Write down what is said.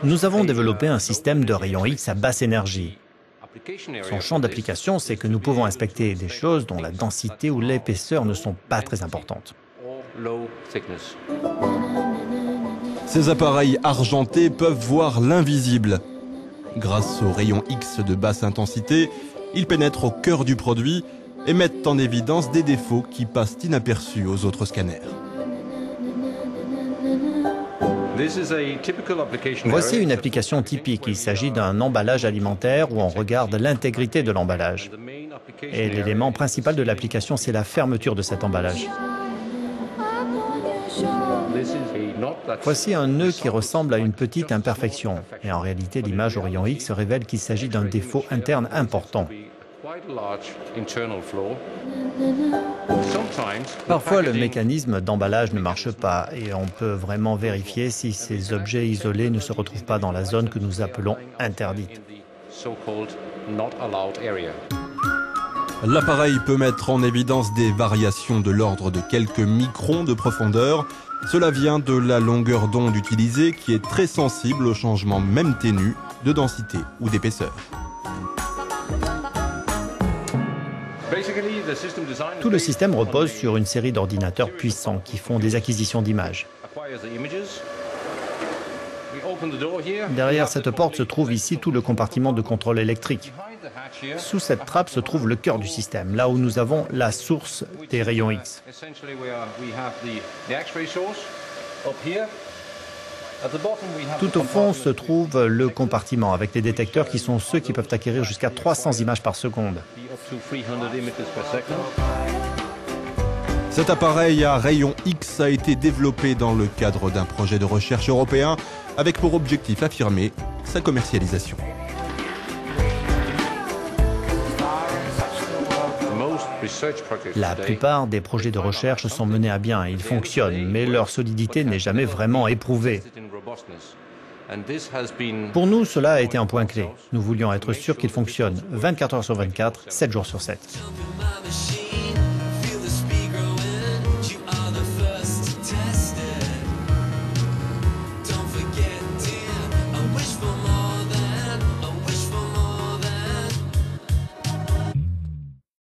Nous avons développé un système de rayons X à basse énergie. Son champ d'application, c'est que nous pouvons inspecter des choses dont la densité ou l'épaisseur ne sont pas très importantes. Ces appareils argentés peuvent voir l'invisible. Grâce aux rayons X de basse intensité, ils pénètrent au cœur du produit et mettent en évidence des défauts qui passent inaperçus aux autres scanners. Voici une application typique. Il s'agit d'un emballage alimentaire où on regarde l'intégrité de l'emballage. Et l'élément principal de l'application, c'est la fermeture de cet emballage. Voici un nœud qui ressemble à une petite imperfection. Et en réalité, l'image au rayon X révèle qu'il s'agit d'un défaut interne important. Parfois, le mécanisme d'emballage ne marche pas et on peut vraiment vérifier si ces objets isolés ne se retrouvent pas dans la zone que nous appelons interdite. L'appareil peut mettre en évidence des variations de l'ordre de quelques microns de profondeur. Cela vient de la longueur d'onde utilisée qui est très sensible aux changements même ténus de densité ou d'épaisseur. Tout le système repose sur une série d'ordinateurs puissants qui font des acquisitions d'images. Derrière cette porte se trouve ici tout le compartiment de contrôle électrique. Sous cette trappe se trouve le cœur du système, là où nous avons la source des rayons X. Tout au fond se trouve le compartiment avec des détecteurs qui sont ceux qui peuvent acquérir jusqu'à 300 images par seconde. Cet appareil à rayons X a été développé dans le cadre d'un projet de recherche européen avec pour objectif affirmé sa commercialisation. La plupart des projets de recherche sont menés à bien, ils fonctionnent, mais leur solidité n'est jamais vraiment éprouvée. Pour nous, cela a été un point clé. Nous voulions être sûrs qu'il fonctionne 24 heures sur 24, 7 jours sur 7.